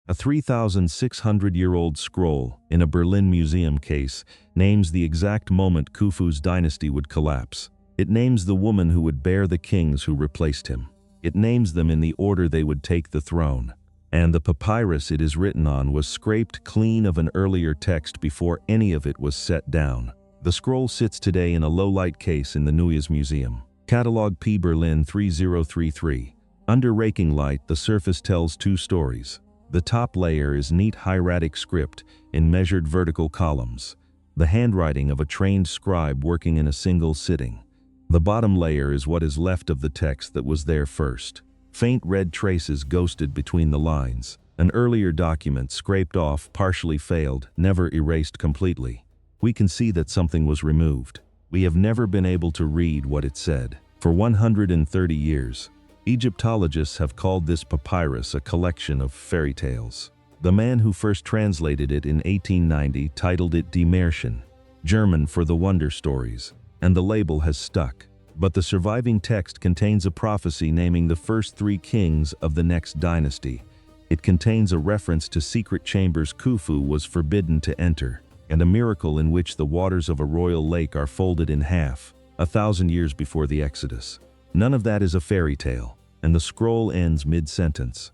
A 3,600-year-old scroll in a Berlin museum case names the exact moment Khufu's dynasty would collapse. It names the woman who would bear the kings who replaced him. It names them in the order they would take the throne. And the papyrus it is written on was scraped clean of an earlier text before any of it was set down. The scroll sits today in a low-light case in the Neues Museum. Catalog P. Berlin 3033. Under raking light, the surface tells two stories. The top layer is neat hieratic script in measured vertical columns, the handwriting of a trained scribe working in a single sitting. The bottom layer is what is left of the text that was there first. Faint red traces ghosted between the lines. An earlier document scraped off, partially failed, never erased completely. We can see that something was removed. We have never been able to read what it said. For 130 years, Egyptologists have called this papyrus a collection of fairy tales. The man who first translated it in 1890 titled it Die Märchen, German for the wonder stories, and the label has stuck. But the surviving text contains a prophecy naming the first three kings of the next dynasty. It contains a reference to secret chambers Khufu was forbidden to enter, and a miracle in which the waters of a royal lake are folded in half, 1,000 years before the Exodus. None of that is a fairy tale, and the scroll ends mid-sentence.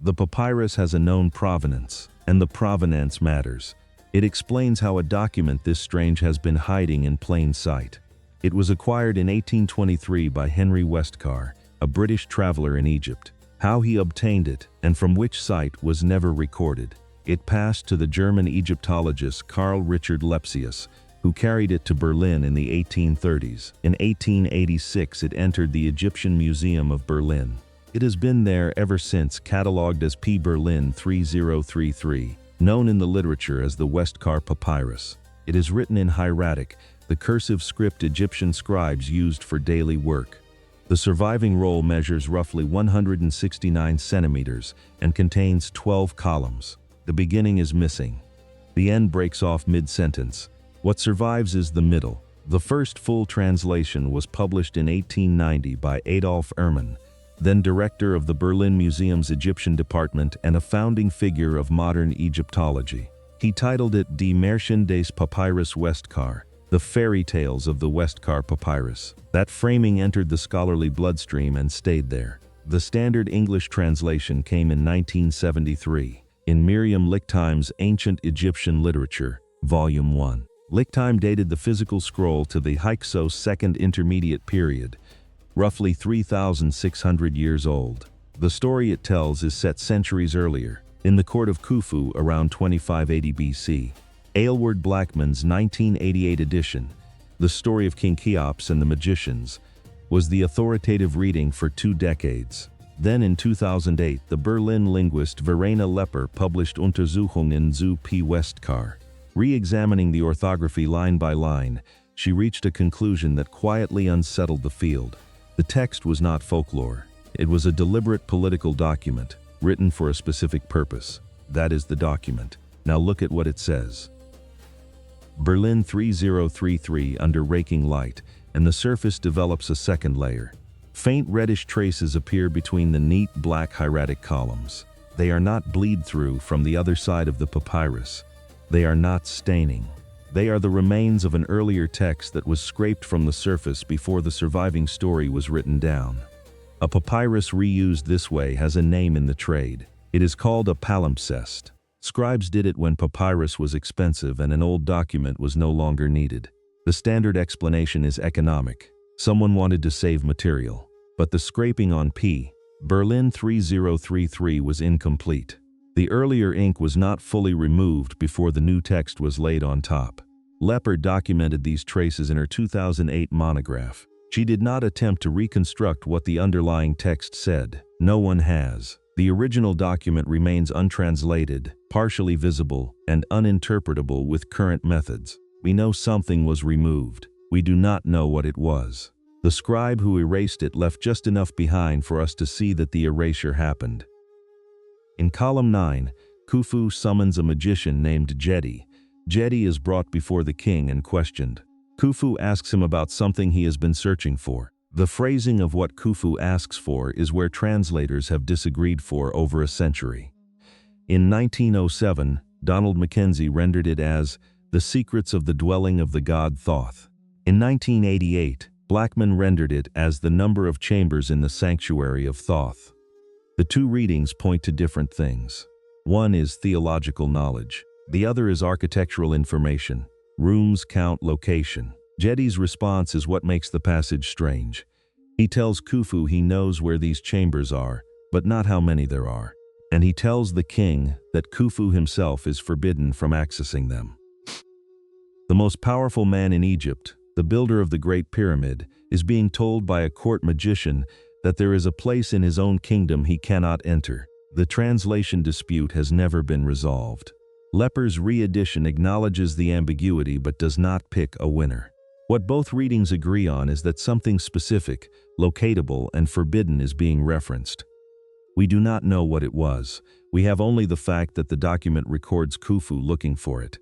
The papyrus has a known provenance, and the provenance matters. It explains how a document this strange has been hiding in plain sight. It was acquired in 1823 by Henry Westcar, a British traveler in Egypt. How he obtained it, and from which site, was never recorded. It passed to the German Egyptologist Carl Richard Lepsius, who carried it to Berlin in the 1830s. In 1886 it entered the Egyptian Museum of Berlin. It has been there ever since, catalogued as P. Berlin 3033, known in the literature as the Westcar Papyrus. It is written in hieratic, the cursive script Egyptian scribes used for daily work. The surviving roll measures roughly 169 centimeters and contains 12 columns. The beginning is missing. The end breaks off mid-sentence. What survives is the middle. The first full translation was published in 1890 by Adolf Erman, then director of the Berlin Museum's Egyptian department and a founding figure of modern Egyptology. He titled it Die Märchen des Papyrus Westcar, the fairy tales of the Westcar Papyrus. That framing entered the scholarly bloodstream and stayed there. The standard English translation came in 1973, in Miriam Lichtheim's Ancient Egyptian Literature, Volume 1. Lichtheim dated the physical scroll to the Hyksos Second Intermediate Period, roughly 3,600 years old. The story it tells is set centuries earlier, in the court of Khufu around 2580 BC. Aylward Blackman's 1988 edition, The Story of King Cheops and the Magicians, was the authoritative reading for 2 decades. Then in 2008, the Berlin linguist Verena Lepper published Untersuchungen zu P. Westcar. Re-examining the orthography line by line, she reached a conclusion that quietly unsettled the field. The text was not folklore. It was a deliberate political document, written for a specific purpose. That is the document. Now look at what it says. Berlin 3033 under raking light, and the surface develops a second layer. Faint reddish traces appear between the neat black hieratic columns. They are not bleed-through from the other side of the papyrus. They are not staining. They are the remains of an earlier text that was scraped from the surface before the surviving story was written down. A papyrus reused this way has a name in the trade. It is called a palimpsest. Scribes did it when papyrus was expensive and an old document was no longer needed. The standard explanation is economic. Someone wanted to save material. But the scraping on P. Berlin 3033 was incomplete. The earlier ink was not fully removed before the new text was laid on top. Lepper documented these traces in her 2008 monograph. She did not attempt to reconstruct what the underlying text said. No one has. The original document remains untranslated, partially visible, and uninterpretable with current methods. We know something was removed. We do not know what it was. The scribe who erased it left just enough behind for us to see that the erasure happened. In column 9, Khufu summons a magician named Jedi. Jedi is brought before the king and questioned. Khufu asks him about something he has been searching for. The phrasing of what Khufu asks for is where translators have disagreed for over a century. In 1907, Donald Mackenzie rendered it as The Secrets of the Dwelling of the God Thoth. In 1988, Blackman rendered it as The Number of Chambers in the Sanctuary of Thoth. The two readings point to different things. One is theological knowledge. The other is architectural information. Rooms count location. Jedi's response is what makes the passage strange. He tells Khufu he knows where these chambers are, but not how many there are. And he tells the king that Khufu himself is forbidden from accessing them. The most powerful man in Egypt, the builder of the Great Pyramid, is being told by a court magician that there is a place in his own kingdom he cannot enter. The translation dispute has never been resolved. Lepper's re-edition acknowledges the ambiguity but does not pick a winner. What both readings agree on is that something specific, locatable, and forbidden is being referenced. We do not know what it was. We have only the fact that the document records Khufu looking for it.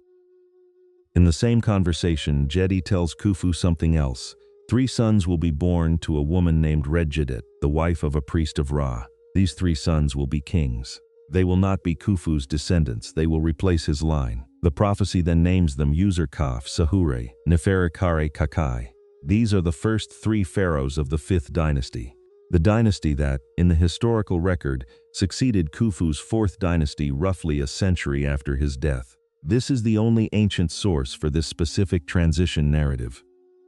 In the same conversation, Jedi tells Khufu something else. 3 sons will be born to a woman named Redjedet, the wife of a priest of Ra. These 3 sons will be kings. They will not be Khufu's descendants, they will replace his line. The prophecy then names them Userkaf, Sahure, Neferikare Kakai. These are the first 3 pharaohs of the 5th dynasty. The dynasty that, in the historical record, succeeded Khufu's 4th dynasty roughly a century after his death. This is the only ancient source for this specific transition narrative.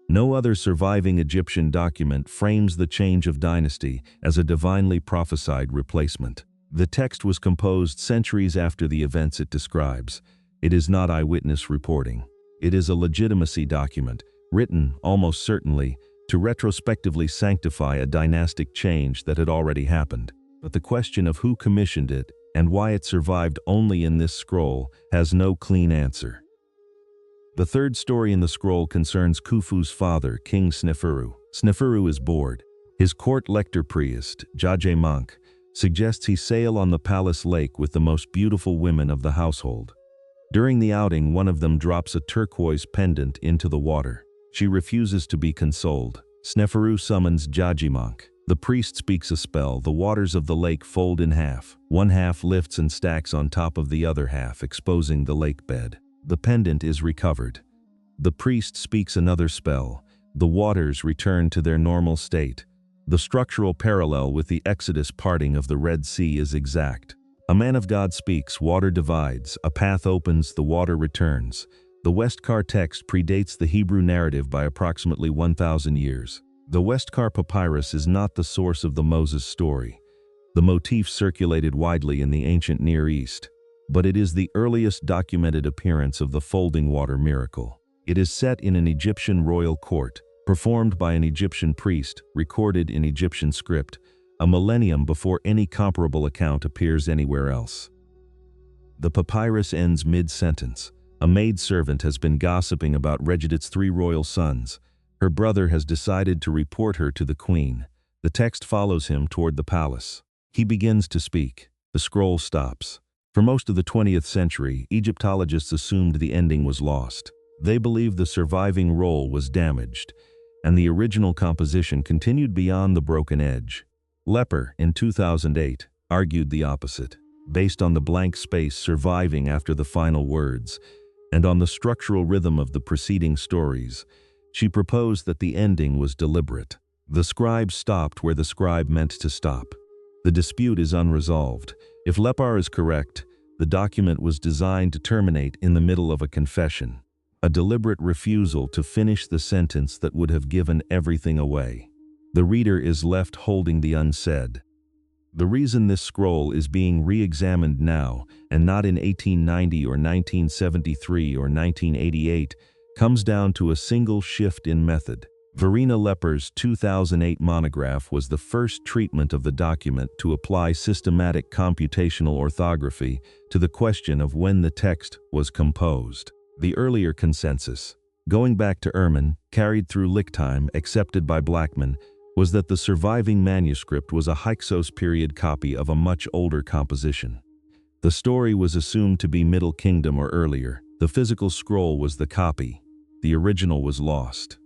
No other surviving Egyptian document frames the change of dynasty as a divinely prophesied replacement. The text was composed centuries after the events it describes. It is not eyewitness reporting. It is a legitimacy document, written, almost certainly, to retrospectively sanctify a dynastic change that had already happened. But the question of who commissioned it and why it survived only in this scroll has no clean answer. The third story in the scroll concerns Khufu's father, King Sneferu. Sneferu is bored. His court lector priest, Jaje suggests he sail on the palace lake with the most beautiful women of the household. During the outing, one of them drops a turquoise pendant into the water. She refuses to be consoled. Sneferu summons Jajimonk. The priest speaks a spell. The waters of the lake fold in half. One half lifts and stacks on top of the other half, exposing the lake bed. The pendant is recovered. The priest speaks another spell. The waters return to their normal state. The structural parallel with the Exodus parting of the Red Sea is exact. A man of God speaks, water divides, a path opens, the water returns. The Westcar text predates the Hebrew narrative by approximately 1,000 years. The Westcar Papyrus is not the source of the Moses story. The motif circulated widely in the ancient Near East, but it is the earliest documented appearance of the folding water miracle. It is set in an Egyptian royal court, performed by an Egyptian priest, recorded in Egyptian script, a millennium before any comparable account appears anywhere else. The papyrus ends mid-sentence. A maidservant has been gossiping about Redjedet's 3 royal sons. Her brother has decided to report her to the queen. The text follows him toward the palace. He begins to speak. The scroll stops. For most of the 20th century, Egyptologists assumed the ending was lost. They believed the surviving roll was damaged, and the original composition continued beyond the broken edge. Lepper, in 2008, argued the opposite, based on the blank space surviving after the final words, and on the structural rhythm of the preceding stories. She proposed that the ending was deliberate. The scribe stopped where the scribe meant to stop. The dispute is unresolved. If Lepar is correct, the document was designed to terminate in the middle of a confession, a deliberate refusal to finish the sentence that would have given everything away. The reader is left holding the unsaid. The reason this scroll is being re-examined now, and not in 1890 or 1973 or 1988, comes down to a single shift in method. Verena Lepper's 2008 monograph was the first treatment of the document to apply systematic computational orthography to the question of when the text was composed. The earlier consensus, going back to Ehrman, carried through Lichtheim, accepted by Blackman, was that the surviving manuscript was a Hyksos period copy of a much older composition. The story was assumed to be Middle Kingdom or earlier. The physical scroll was the copy. The original was lost.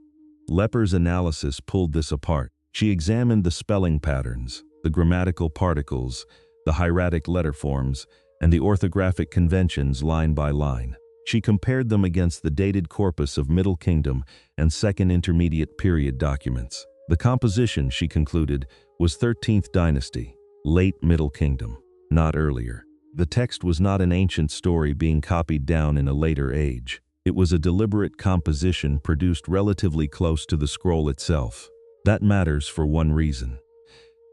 Lepper's analysis pulled this apart. She examined the spelling patterns, the grammatical particles, the hieratic letter forms, and the orthographic conventions line by line. She compared them against the dated corpus of Middle Kingdom and Second Intermediate Period documents. The composition, she concluded, was 13th Dynasty, late Middle Kingdom, not earlier. The text was not an ancient story being copied down in a later age. It was a deliberate composition produced relatively close to the scroll itself. That matters for one reason.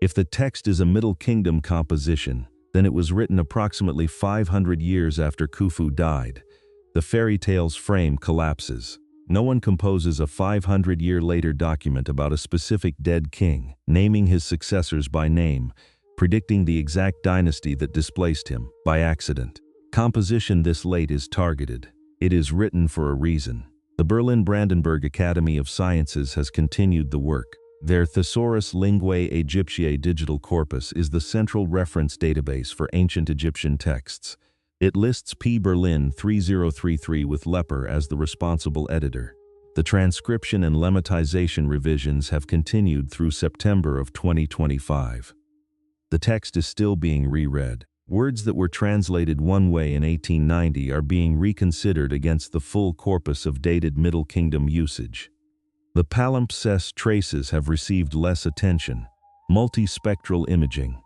If the text is a Middle Kingdom composition, then it was written approximately 500 years after Khufu died. The fairy tale's frame collapses. No one composes a 500-year later document about a specific dead king, naming his successors by name, predicting the exact dynasty that displaced him, by accident. Composition this late is targeted. It is written for a reason. The Berlin-Brandenburg Academy of Sciences has continued the work. Their Thesaurus Linguae Aegyptiae digital corpus is the central reference database for ancient Egyptian texts. It lists P. Berlin 3033 with Lepper as the responsible editor. The transcription and lemmatization revisions have continued through September of 2025. The text is still being reread. Words that were translated one way in 1890 are being reconsidered against the full corpus of dated Middle Kingdom usage. The palimpsest traces have received less attention. Multispectral imaging.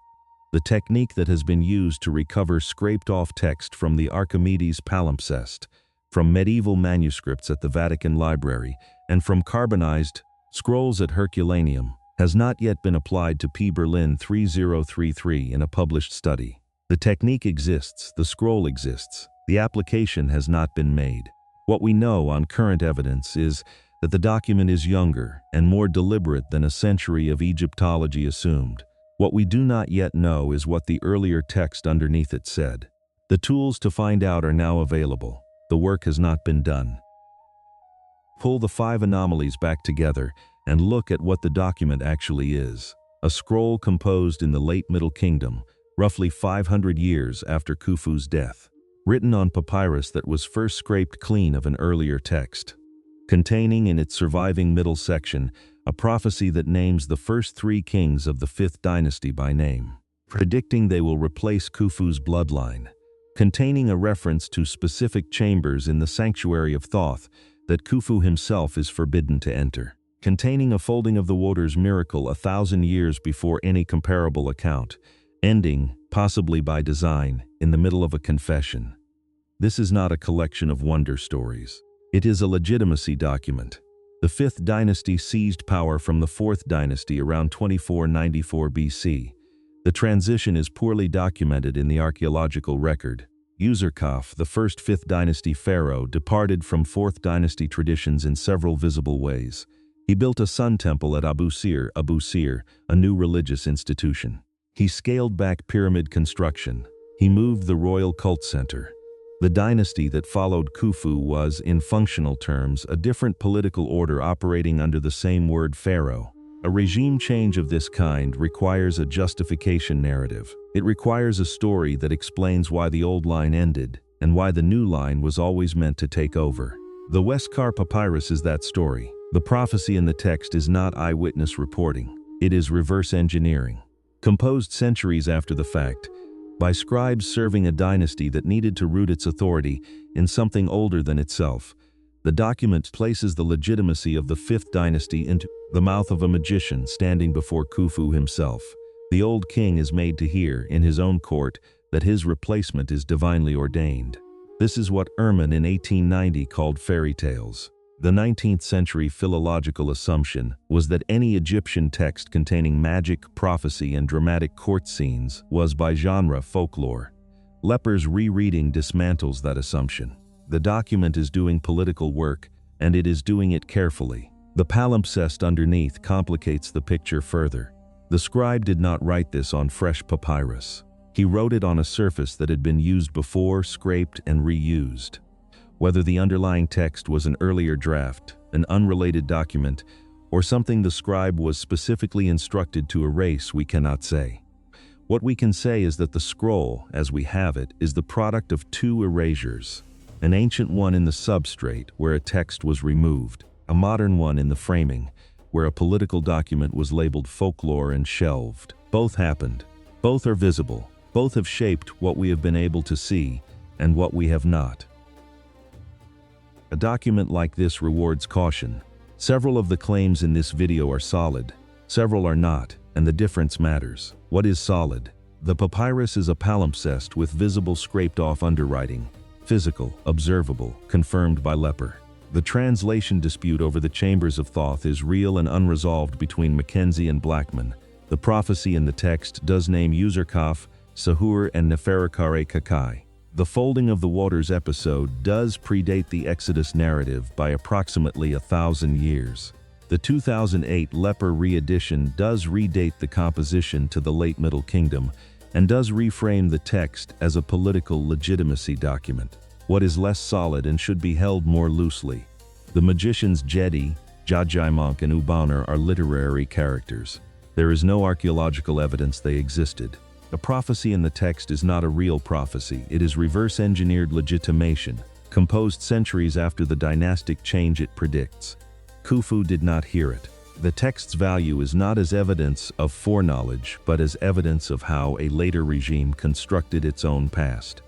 The technique that has been used to recover scraped-off text from the Archimedes palimpsest, from medieval manuscripts at the Vatican Library, and from carbonized scrolls at Herculaneum, has not yet been applied to P. Berlin 3033 in a published study. The technique exists, the scroll exists, the application has not been made. What we know on current evidence is that the document is younger and more deliberate than a century of Egyptology assumed. What we do not yet know is what the earlier text underneath it said. The tools to find out are now available. The work has not been done. Pull the 5 anomalies back together and look at what the document actually is. A scroll composed in the late Middle Kingdom, roughly 500 years after Khufu's death. Written on papyrus that was first scraped clean of an earlier text. Containing in its surviving middle section a prophecy that names the first 3 kings of the 5th dynasty by name, predicting they will replace Khufu's bloodline, containing a reference to specific chambers in the sanctuary of Thoth that Khufu himself is forbidden to enter, containing a folding of the waters miracle 1,000 years before any comparable account, ending, possibly by design, in the middle of a confession. This is not a collection of wonder stories. It is a legitimacy document. The 5th dynasty seized power from the 4th dynasty around 2494 BC. The transition is poorly documented in the archaeological record. Userkaf, the first 5th dynasty pharaoh, departed from 4th dynasty traditions in several visible ways. He built a sun temple at Abu Sir, a new religious institution. He scaled back pyramid construction. He moved the royal cult center. The dynasty that followed Khufu was, in functional terms, a different political order operating under the same word pharaoh. A regime change of this kind requires a justification narrative. It requires a story that explains why the old line ended and why the new line was always meant to take over. The Westcar Papyrus is that story. The prophecy in the text is not eyewitness reporting. It is reverse engineering. Composed centuries after the fact, by scribes serving a dynasty that needed to root its authority in something older than itself, the document places the legitimacy of the 5th dynasty into the mouth of a magician standing before Khufu himself. The old king is made to hear, in his own court, that his replacement is divinely ordained. This is what Ehrman in 1890 called fairy tales. The 19th century philological assumption was that any Egyptian text containing magic, prophecy, and dramatic court scenes was by genre folklore. Lepper's rereading dismantles that assumption. The document is doing political work, and it is doing it carefully. The palimpsest underneath complicates the picture further. The scribe did not write this on fresh papyrus. He wrote it on a surface that had been used before, scraped, and reused. Whether the underlying text was an earlier draft, an unrelated document, or something the scribe was specifically instructed to erase, we cannot say. What we can say is that the scroll, as we have it, is the product of 2 erasures. An ancient one in the substrate, where a text was removed, a modern one in the framing, where a political document was labeled folklore and shelved. Both happened. Both are visible. Both have shaped what we have been able to see and what we have not. A document like this rewards caution. Several of the claims in this video are solid, several are not, and the difference matters. What is solid? The papyrus is a palimpsest with visible scraped-off underwriting, physical, observable, confirmed by leper. The translation dispute over the Chambers of Thoth is real and unresolved between Mackenzie and Blackman. The prophecy in the text does name Userkaf, Sahur, and Neferakare Kakai. The folding of the waters episode does predate the Exodus narrative by approximately 1,000 years. The 2008 Leper re-edition does redate the composition to the late Middle Kingdom and does reframe the text as a political legitimacy document. What is less solid and should be held more loosely? The magicians Jedi, Jajaimonk, and Ubaner are literary characters. There is no archaeological evidence they existed. A prophecy in the text is not a real prophecy, it is reverse-engineered legitimation, composed centuries after the dynastic change it predicts. Khufu did not hear it. The text's value is not as evidence of foreknowledge, but as evidence of how a later regime constructed its own past.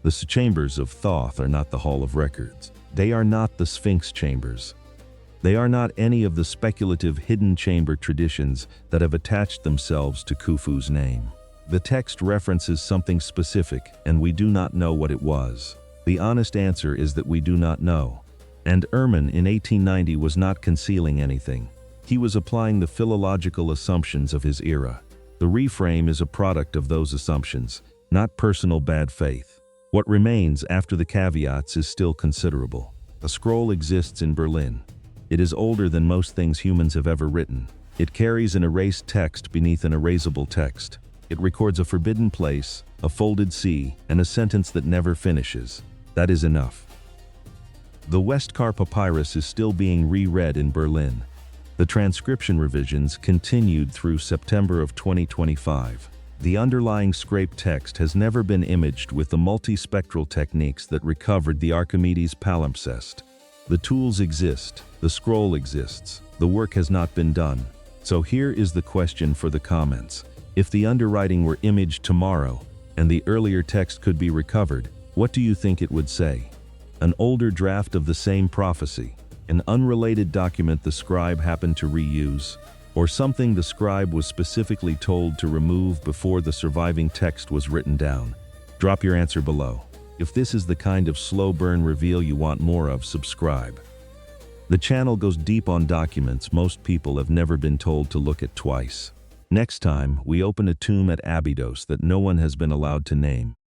The Chambers of Thoth are not the Hall of Records. They are not the Sphinx chambers. They are not any of the speculative hidden chamber traditions that have attached themselves to Khufu's name. The text references something specific, and we do not know what it was. The honest answer is that we do not know. And Ehrman in 1890 was not concealing anything. He was applying the philological assumptions of his era. The reframe is a product of those assumptions, not personal bad faith. What remains after the caveats is still considerable. A scroll exists in Berlin. It is older than most things humans have ever written. It carries an erased text beneath an erasable text. It records a forbidden place, a folded sea, and a sentence that never finishes. That is enough. The Westcar Papyrus is still being reread in Berlin. The transcription revisions continued through September of 2025. The underlying scraped text has never been imaged with the multispectral techniques that recovered the Archimedes palimpsest. The tools exist, the scroll exists, the work has not been done. So here is the question for the comments. If the underwriting were imaged tomorrow, and the earlier text could be recovered, what do you think it would say? An older draft of the same prophecy? An unrelated document the scribe happened to reuse? Or something the scribe was specifically told to remove before the surviving text was written down? Drop your answer below. If this is the kind of slow burn reveal you want more of, subscribe. The channel goes deep on documents most people have never been told to look at twice. Next time, we open a tomb at Abydos that no one has been allowed to name.